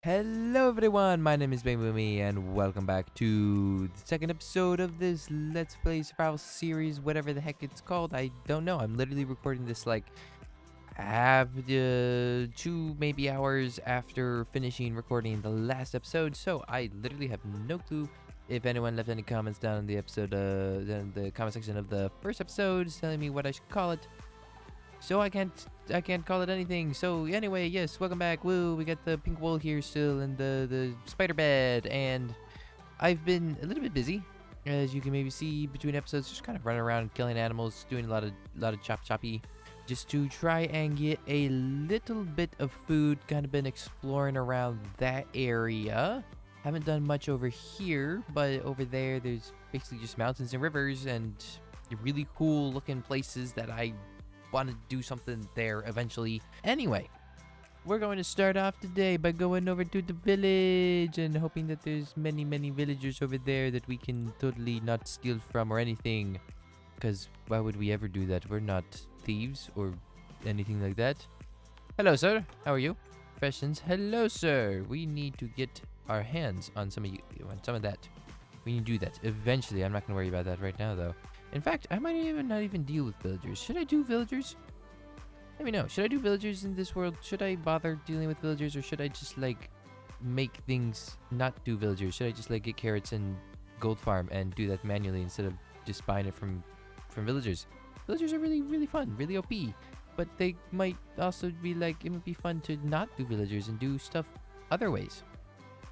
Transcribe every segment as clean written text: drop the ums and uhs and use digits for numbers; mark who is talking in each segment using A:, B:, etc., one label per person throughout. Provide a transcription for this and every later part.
A: Hello everyone, my name is Bangboomme and welcome back to the second episode of this Let's Play Survival series, whatever the heck it's called. I don't know. I'm literally recording this like half 2 maybe hours after finishing recording the last episode, so I literally have no clue if anyone left any comments down in the episode in the comment section of the first episode telling me what I should call it. So I can't call it anything. So anyway, yes, welcome back. Woo, we got the pink wool here still and the spider bed, and I've been a little bit busy, as you can maybe see between episodes, just kind of running around killing animals, doing a lot of choppy, just to try and get a little bit of food. Kind of been exploring around that area. Haven't done much over here, but over there's basically just mountains and rivers and really cool looking places that I want to do something there eventually. Anyway, we're going to start off today by going over to the village and hoping that there's many villagers over there that we can totally not steal from or anything, because why would we ever do that? We're not thieves or anything like that. Hello sir, how are you? Questions. Hello sir, we need to get our hands on some of that. We need to do that eventually. I'm not gonna worry about that right now though. In fact, I might not even deal with villagers. Should I do villagers? Let me know. Should I do villagers in this world? Should I bother dealing with villagers, or should I just like make things not do villagers? Should I just like get carrots and gold farm and do that manually instead of just buying it from villagers? Villagers are really fun, really OP, but they might also be like, it would be fun to not do villagers and do stuff other ways.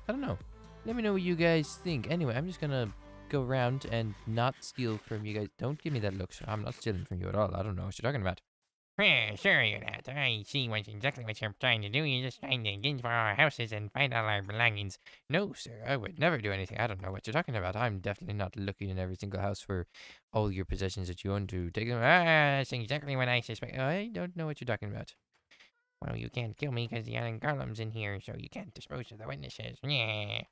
A: I don't know. Let me know what you guys think. Anyway, I'm just gonna go around and not steal from you guys. Don't give me that look. I'm not stealing from you at all. I don't know what you're talking about.
B: Sure you're not. I see exactly what you're trying to do. You're just trying to get into our houses and find all our belongings. No, sir, I would never do anything. I don't know what you're talking about. I'm definitely not looking in every single house for all your possessions that you own to take them. That's exactly what I suspect. I don't know what you're talking about. Well, you can't kill me because the Iron Golem's in here, so you can't dispose of the witnesses. Yeah.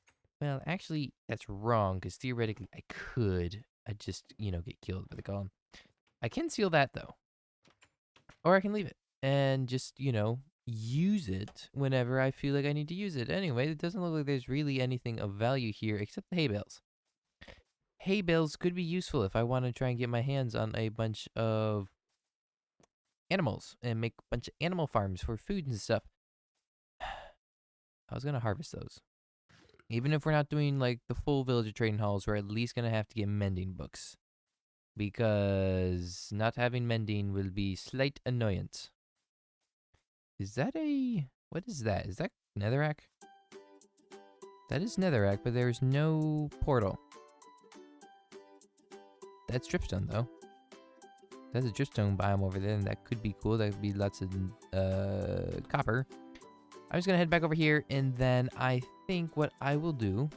A: Well, actually, that's wrong, because theoretically I could. I just, get killed by the golem. I can seal that, though. Or I can leave it and just, use it whenever I feel like I need to use it. Anyway, it doesn't look like there's really anything of value here except the hay bales. Hay bales could be useful if I want to try and get my hands on a bunch of animals and make a bunch of animal farms for food and stuff. I was going to harvest those. Even if we're not doing like the full villager trading halls, we're at least going to have to get mending books, because not having mending will be slight annoyance. Is that what is that? Is that netherrack? That is netherrack, but there's no portal. That's dripstone though. That's a dripstone biome over there, and that could be cool. That could be lots of copper. I'm just gonna head back over here, and then I think what I will do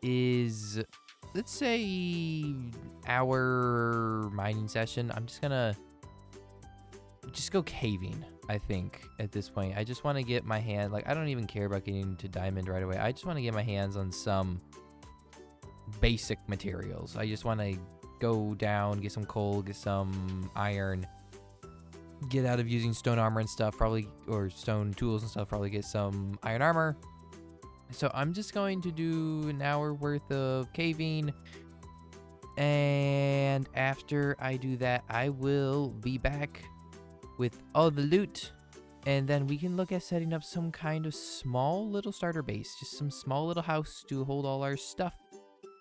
A: is, let's say, our mining session. I'm just gonna go caving, I think, at this point. I just want to get my hand, like, I don't even care about getting to diamond right away. I just want to get my hands on some basic materials. I just want to go down, get some coal, get some iron, get out of using stone armor and stuff, probably, or stone tools and stuff, probably get some iron armor. So I'm just going to do an hour worth of caving, and after I do that, I will be back with all the loot, and then we can look at setting up some kind of small little starter base, just some small little house to hold all our stuff.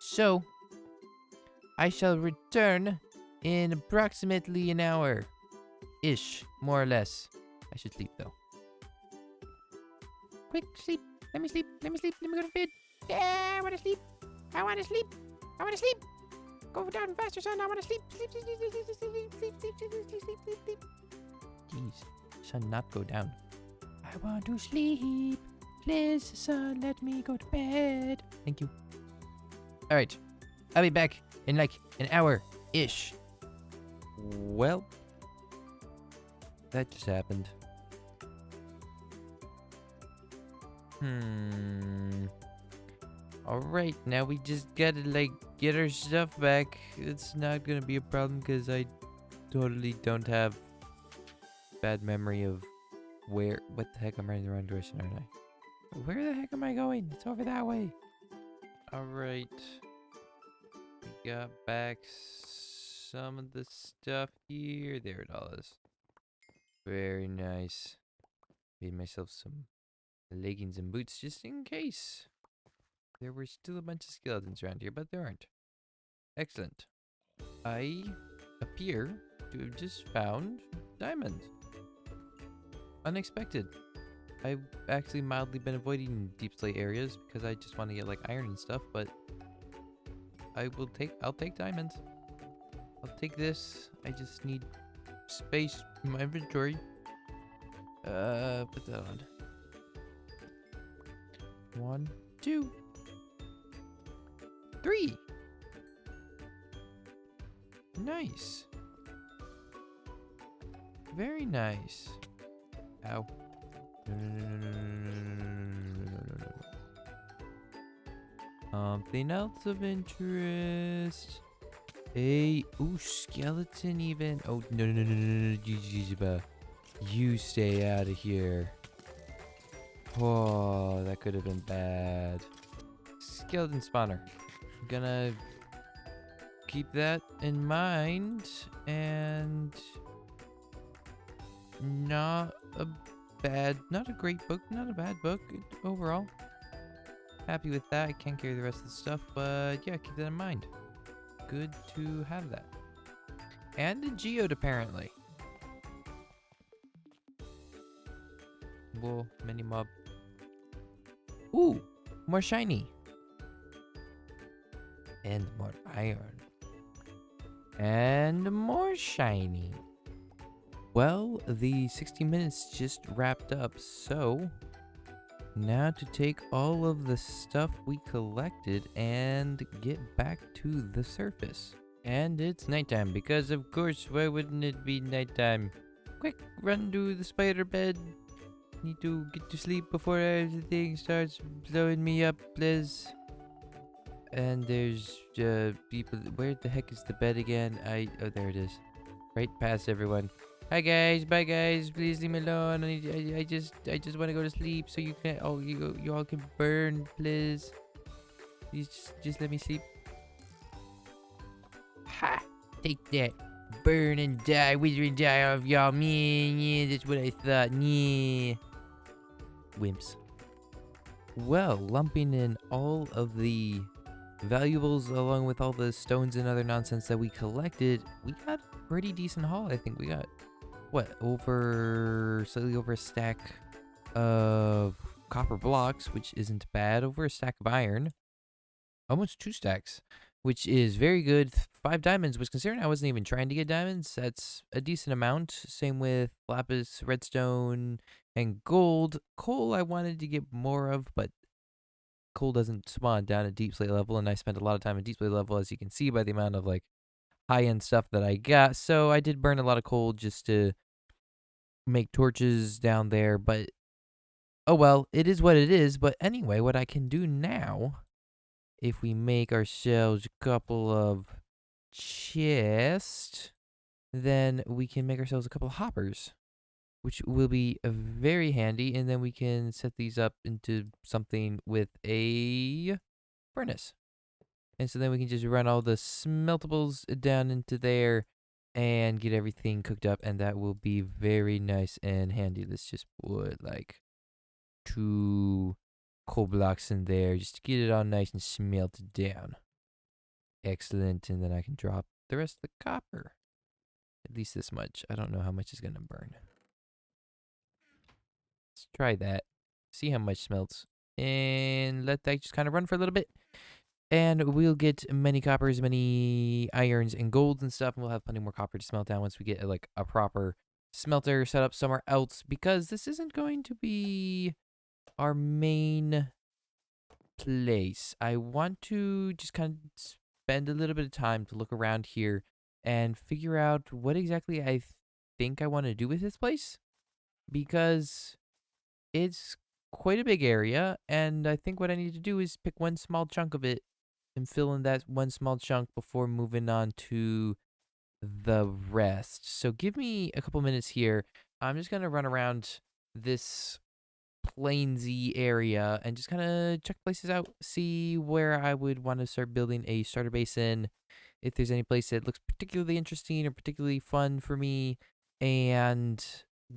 A: So I shall return in approximately an hour ish, more or less. I should sleep though. Quick, sleep. Let me sleep. Let me sleep. Let me go to bed. Yeah, I want to sleep. I want to sleep. I want to sleep. Go down faster, son. I want to sleep. Sleep, sleep, sleep, sleep, sleep, sleep, sleep, sleep, sleep, sleep, sleep, sleep, sleep. Jeez, son, not go down. I want to sleep. Please, son, let me go to bed. Thank you. All right, I'll be back in like an hour-ish. Well, that just happened. Alright, now we just gotta like get our stuff back. It's not gonna be a problem because I totally don't have bad memory of what the heck, I'm running the wrong direction, aren't I? Where the heck am I going? It's over that way. All right. We got back some of the stuff here. There it all is. Very nice. Made myself some leggings and boots just in case there were still a bunch of skeletons around here, but there aren't. Excellent. I appear to have just found diamonds. Unexpected. I've actually mildly been avoiding deep slate areas because I just want to get like iron and stuff, but I'll take diamonds. I'll take this. I just need space in my inventory. Put that on. 1, 2, 3. Nice. Very nice. Ow. No, no, no, no, no, no, no, no, no, no. Something else of interest. Ooh, skeleton even. Oh, no, no, no, no, no, no, you stay out of here. Oh, that could have been bad. Skeleton spawner. I'm gonna keep that in mind, and not a great book, not a bad book overall. Happy with that. I can't carry the rest of the stuff, but yeah, keep that in mind. Good to have that. And a geode, apparently. Whoa, mini mob. Ooh, more shiny. And more iron. And more shiny. Well, the 60 minutes just wrapped up, so now to take all of the stuff we collected and get back to the surface. And it's nighttime, because of course, why wouldn't it be nighttime? Quick, run to the spider bed. Need to get to sleep before everything starts blowing me up, please. And there's people. Where the heck is the bed again? Oh, there it is. Right past everyone. Hi guys, bye guys. Please leave me alone. I just want to go to sleep so you can. Oh, you all can burn, please. Please just let me sleep. Ha! Take that. Burn and die, wither and die of y'all. Yeah, that's what I thought. Yeah. Wimps. Well, lumping in all of the valuables along with all the stones and other nonsense that we collected, we got a pretty decent haul. I think we got, what, slightly over a stack of copper blocks, which isn't bad, over a stack of iron, almost 2 stacks, which is very good. 5 diamonds, which considering I wasn't even trying to get diamonds, that's a decent amount. Same with lapis, redstone, and gold. Coal I wanted to get more of, but coal doesn't spawn down at deep slate level, and I spent a lot of time at deep slate level, as you can see by the amount of like high-end stuff that I got. So I did burn a lot of coal just to make torches down there, but oh well, it is what it is. But anyway, what I can do now, if we make ourselves a couple of chests, then we can make ourselves a couple of hoppers, which will be very handy, and then we can set these up into something with a furnace. And so then we can just run all the smeltables down into there and get everything cooked up, and that will be very nice and handy. Let's just put like 2 coal blocks in there just to get it all nice and smelted down. Excellent. And then I can drop the rest of the copper. At least this much. I don't know how much is going to burn. Let's try that. See how much smelts. And let that just kind of run for a little bit. And we'll get many coppers, many irons, and golds and stuff. And we'll have plenty more copper to smelt down once we get like a proper smelter set up somewhere else. Because this isn't going to be our main place. I want to just kind of spend a little bit of time to look around here and figure out what exactly I think I want to do with this place. Because it's quite a big area, and I think what I need to do is pick one small chunk of it and fill in that one small chunk before moving on to the rest. So give me a couple minutes here. I'm just going to run around this plainsy area and just kind of check places out, see where I would want to start building a starter base in, if there's any place that looks particularly interesting or particularly fun for me. And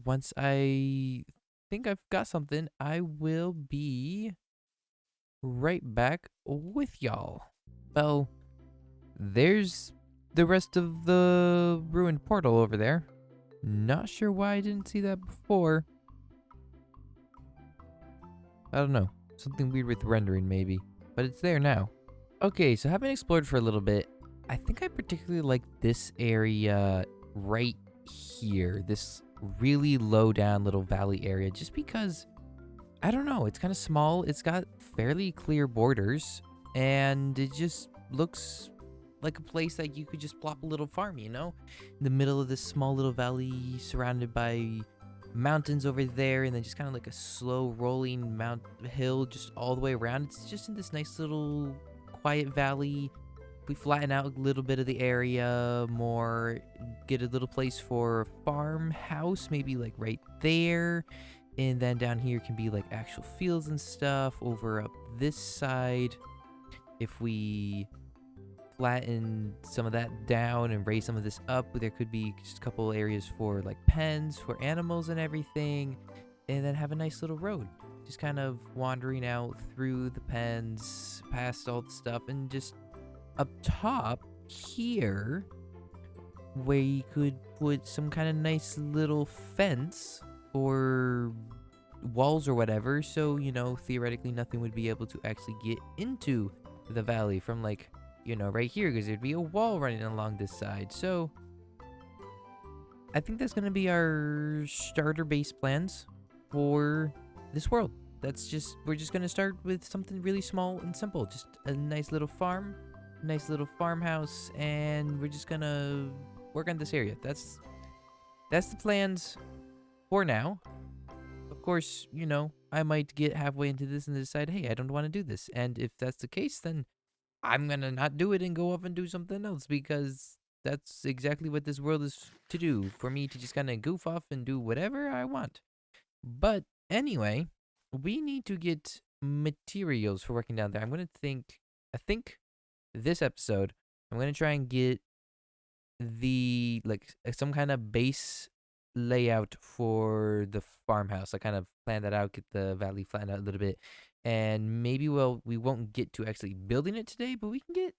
A: once I think I've got something, I will be right back with y'all. Well, there's the rest of the ruined portal over there. Not sure why I didn't see that before. I don't know. Something weird with rendering, maybe. But it's there now. Okay, so having explored for a little bit, I think I particularly like this area right here. This really low down little valley area. Just because, I don't know, it's kind of small. It's got fairly clear borders. And it just looks like a place that you could just plop a little farm, you know? In the middle of this small little valley surrounded by mountains over there, and then just kind of like a slow rolling hill just all the way around. It's just in this nice little quiet valley. If we flatten out a little bit of the area more, get a little place for a farmhouse, maybe like right there. And then down here can be like actual fields and stuff. Over up this side, if we flatten some of that down and raise some of this up, there could be just a couple areas for like pens for animals and everything, and then have a nice little road just kind of wandering out through the pens past all the stuff, and just up top here where you could put some kind of nice little fence or walls or whatever, so you know, theoretically nothing would be able to actually get into the valley from like, you know, right here, because there'd be a wall running along this side. So I think that's going to be our starter base plans for this world. We're just going to start with something really small and simple. Just a nice little farm, nice little farmhouse, and we're just going to work on this area. That's the plans for now. Of course, you know, I might get halfway into this and decide, hey, I don't want to do this. And if that's the case, then I'm gonna not do it and go off and do something else, because that's exactly what this world is to do, for me to just kind of goof off and do whatever I want. But anyway, we need to get materials for working down there. I think this episode, I'm gonna try and get the some kind of base layout for the farmhouse. I kind of plan that out, get the valley flattened out a little bit, and maybe we won't get to actually building it today, but we can get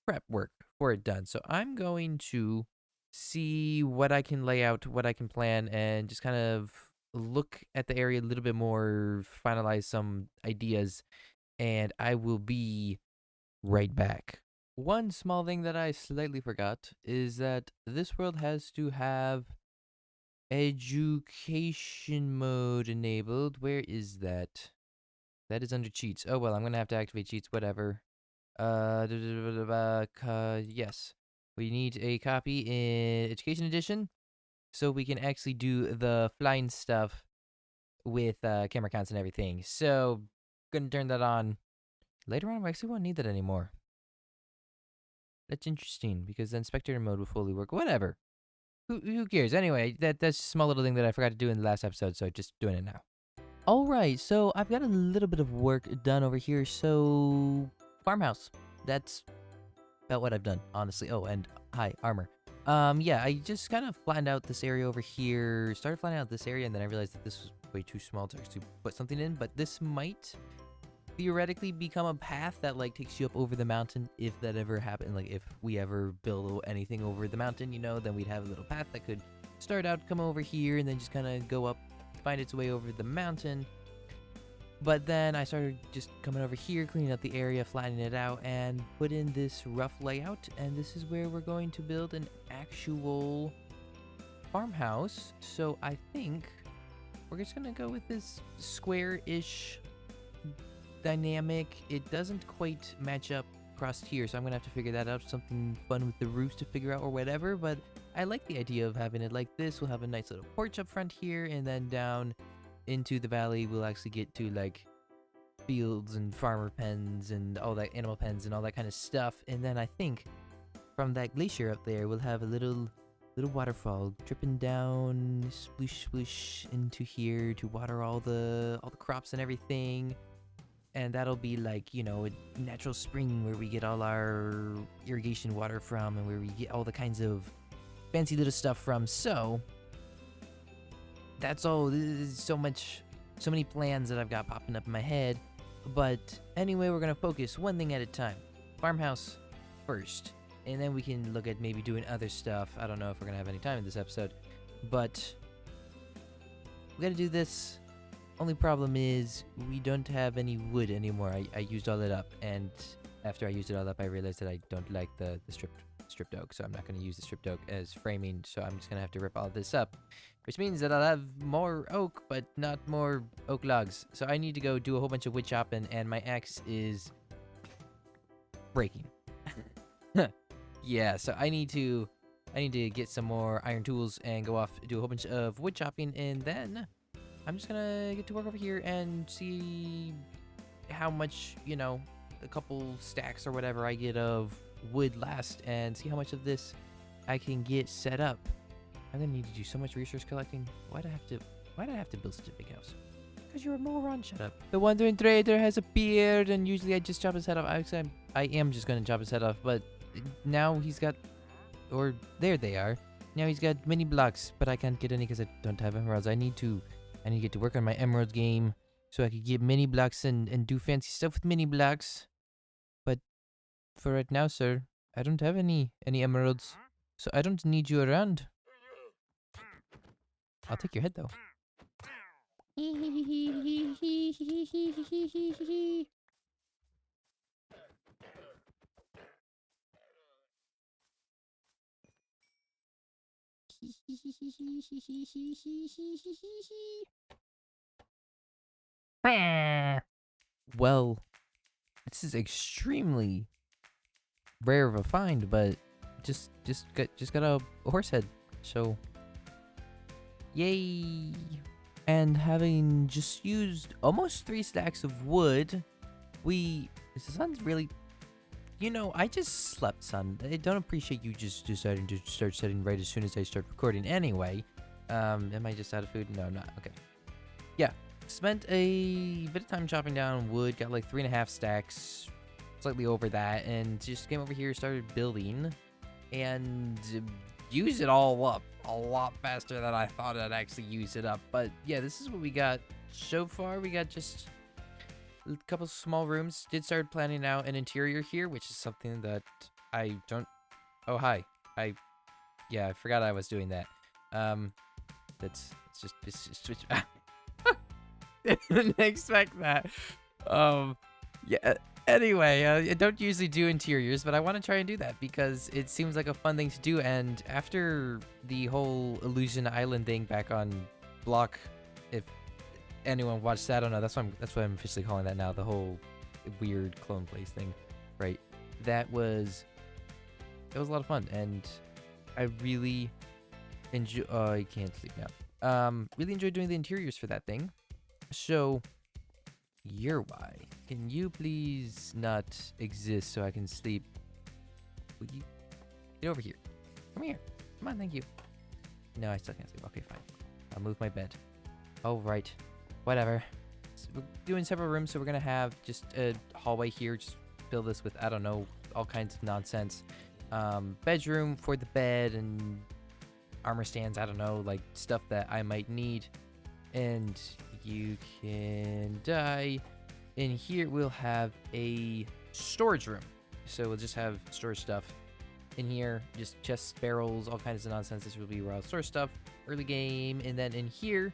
A: prep work for it done. So I'm going to see what I can lay out, what I can plan, and just kind of look at the area a little bit more, finalize some ideas, and I will be right back. One small thing that I slightly forgot is that this world has to have education mode enabled. Where is that? That is under cheats. Oh well, I'm gonna have to activate cheats. Whatever. Yes, we need a copy in Education Edition, so we can actually do the flying stuff with camera counts and everything. So, gonna turn that on later on. I actually won't need that anymore. That's interesting, because then spectator mode will fully work. Whatever. Who cares? Anyway, that's a small little thing that I forgot to do in the last episode, so just doing it now. Alright, so I've got a little bit of work done over here, so farmhouse. That's about what I've done, honestly. Oh, and hi, armor. Yeah, I just kind of flattened out this area over here, started flattening out this area, and then I realized that this was way too small to actually put something in, but this might theoretically become a path that like takes you up over the mountain, if that ever happened. Like if we ever build anything over the mountain, you know, then we'd have a little path that could start out, come over here, and then just kind of go up, find its way over the mountain. But then I started just coming over here, cleaning up the area, flattening it out, and put in this rough layout, and this is where we're going to build an actual farmhouse. So I think we're just gonna go with this square-ish dynamic. It doesn't quite match up across here, so I'm gonna have to figure that out. Something fun with the roofs to figure out or whatever, but I like the idea of having it like this. We'll have a nice little porch up front here, and then down into the valley we'll actually get to like fields and farmer pens and all that, animal pens and all that kind of stuff. And then I think from that glacier up there we'll have a little little waterfall dripping down, sploosh sploosh into here to water all the crops and everything. And that'll be like, you know, a natural spring where we get all our irrigation water from and where we get all the kinds of fancy little stuff from. So that's all. This is so many plans that I've got popping up in my head. But anyway, we're gonna focus one thing at a time. Farmhouse first, and then we can look at maybe doing other stuff. I don't know if we're gonna have any time in this episode, but we gotta do this. Only problem is we don't have any wood anymore. I used all it up, and after I used it all up, I realized that I don't like the stripped oak, so I'm not going to use the stripped oak as framing, so I'm just going to have to rip all this up, which means that I'll have more oak, but not more oak logs. So I need to go do a whole bunch of wood chopping, and my axe is breaking. Yeah, so I need to get some more iron tools and go off, do a whole bunch of wood chopping, and then I'm just gonna get to work over here and see how much, you know, a couple stacks or whatever I get of wood last, and see how much of this I can get set up. I'm gonna need to do so much resource collecting. Why'd I have to build such a big house? Because you're a moron. Shut up. The wandering trader has appeared, and usually I just chop his head off. I am just gonna chop his head off, but now he's got, or there they are. Now he's got mini blocks, but I can't get any because I don't have emeralds. I need to get to work on my emerald game so I could get mini blocks and do fancy stuff with mini blocks. But for right now, sir, I don't have any emeralds, so I don't need you around. I'll take your head though. Well, this is extremely rare of a find, but just got a horse head, so yay! And having just used almost 3 stacks of wood, the sun's really, you know, I just slept, son. I don't appreciate you just deciding to start setting right as soon as I start recording anyway. Am I just out of food? No, I'm not. Okay. Yeah. Spent a bit of time chopping down wood, got like 3.5 stacks, slightly over that, and just came over here, started building, and used it all up a lot faster than I thought I'd actually use it up. But yeah, this is what we got so far. We got just a couple small rooms. Did start planning out an interior here, which is something that I don't. Oh, hi. Yeah, I forgot I was doing that. It's just. Didn't expect that. Yeah. Anyway, I don't usually do interiors, but I want to try and do that because it seems like a fun thing to do. And after the whole Illusion Island thing back on Block, if anyone watched that, I don't know. That's what I'm officially calling that now. The whole weird clone place thing, right? That was a lot of fun, and I really enjoy. I can't sleep now. Really enjoyed doing the interiors for that thing. So, you're why. Can you please not exist so I can sleep? Will you get over here? Come here. Come on, thank you. No, I still can't sleep. Okay, fine. I'll move my bed. Oh, right. Whatever. So we're doing several rooms, so we're gonna have just a hallway here. Just fill this with, I don't know, all kinds of nonsense. Bedroom for the bed and armor stands. I don't know, like stuff that I might need. And you can die. In here, we'll have a storage room. So we'll just have storage stuff in here, just chests, barrels, all kinds of nonsense. This will be where I'll store stuff early game. And then in here,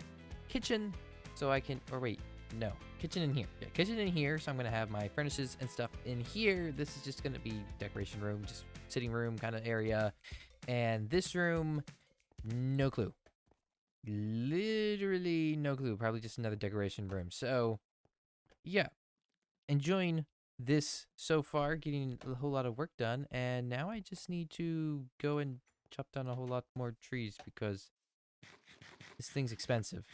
A: kitchen. So I can, or wait, no, kitchen in here. Yeah, kitchen in here. So I'm going to have my furnaces and stuff in here. This is just going to be decoration room, just sitting room kind of area. And this room, no clue. Literally no clue. Probably just another decoration room. So, yeah. Enjoying this so far. Getting a whole lot of work done. And now I just need to go and chop down a whole lot more trees because this thing's expensive.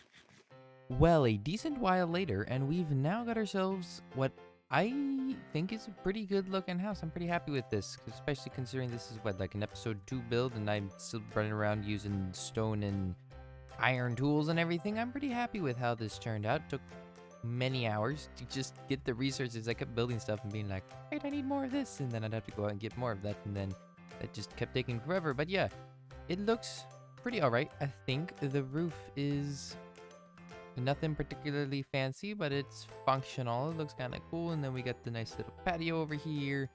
A: Well, a decent while later, and we've now got ourselves what I think it's a pretty good looking house. I'm pretty happy with this, especially considering this is what, like an episode 2 build, and I'm still running around using stone and iron tools and everything. I'm pretty happy with how this turned out. Took many hours to just get the resources. I kept building stuff and being like, wait, I need more of this, and then I'd have to go out and get more of that, and then that just kept taking forever. But yeah, it looks pretty alright. I think the roof is nothing particularly fancy, but it's functional. It looks kind of cool. And then we got the nice little patio over here.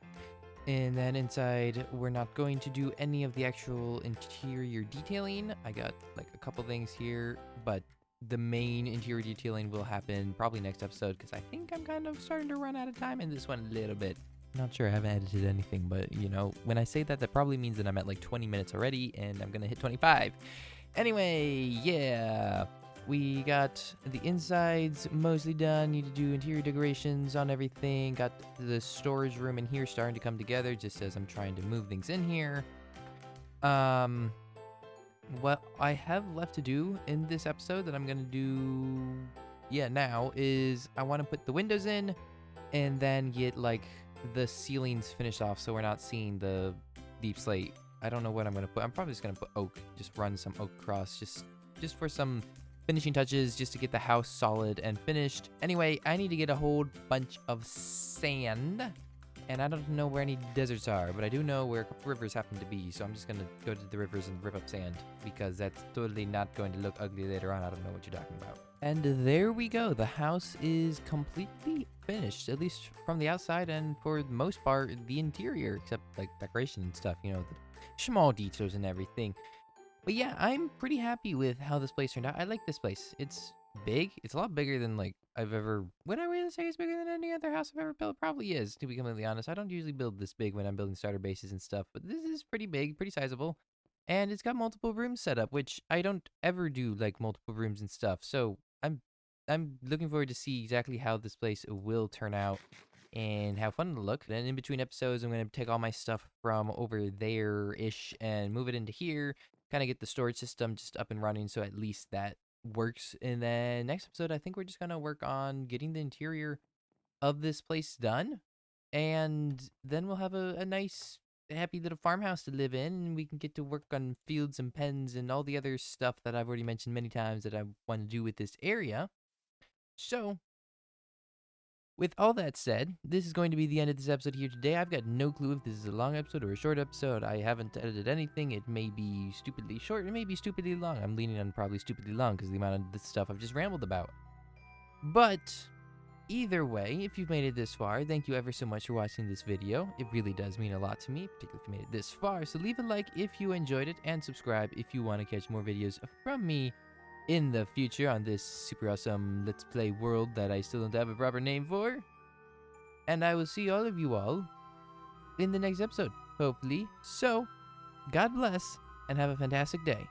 A: And then inside, we're not going to do any of the actual interior detailing. I got like a couple things here, but the main interior detailing will happen probably next episode, because I think I'm kind of starting to run out of time in this one a little bit. Not sure, I haven't edited anything, but you know, when I say that, that probably means that I'm at like 20 minutes already, and I'm gonna hit 25. Anyway, yeah. We got the insides mostly done. Need to do interior decorations on everything. Got the storage room in here starting to come together just as I'm trying to move things in here. What I have left to do in this episode that I'm going to do, now is I want to put the windows in and then get like the ceilings finished off so we're not seeing the deep slate. I don't know what I'm going to put. I'm probably just going to put oak. Just run some oak across just for some finishing touches, just to get the house solid and finished. Anyway, I need to get a whole bunch of sand, and I don't know where any deserts are, but I do know where a couple rivers happen to be, so I'm just gonna go to the rivers and rip up sand, because that's totally not going to look ugly later on. I don't know what you're talking about. And there we go. The house is completely finished, at least from the outside, and for the most part, the interior, except like decoration and stuff, you know, the small details and everything. But yeah, I'm pretty happy with how this place turned out. I like this place. It's big. It's a lot bigger than like I've ever... Would I really say it's bigger than any other house I've ever built? Probably is, to be completely honest. I don't usually build this big when I'm building starter bases and stuff, but this is pretty big, pretty sizable. And it's got multiple rooms set up, which I don't ever do, like multiple rooms and stuff. So I'm looking forward to see exactly how this place will turn out and how fun it'll look. Then in between episodes, I'm going to take all my stuff from over there-ish and move it into here, kind of get the storage system just up and running so at least that works. And then next episode, I think we're just going to work on getting the interior of this place done. And then we'll have a nice, happy little farmhouse to live in. And we can get to work on fields and pens and all the other stuff that I've already mentioned many times that I want to do with this area. So, with all that said, this is going to be the end of this episode here today. I've got no clue if this is a long episode or a short episode. I haven't edited anything. It may be stupidly short. It may be stupidly long. I'm leaning on probably stupidly long because the amount of the stuff I've just rambled about. But either way, if you've made it this far, thank you ever so much for watching this video. It really does mean a lot to me, particularly if you made it this far. So leave a like if you enjoyed it, and subscribe if you want to catch more videos from me in the future on this super awesome Let's Play world that I still don't have a proper name for. And I will see all of you all in the next episode, hopefully. So, God bless, and have a fantastic day.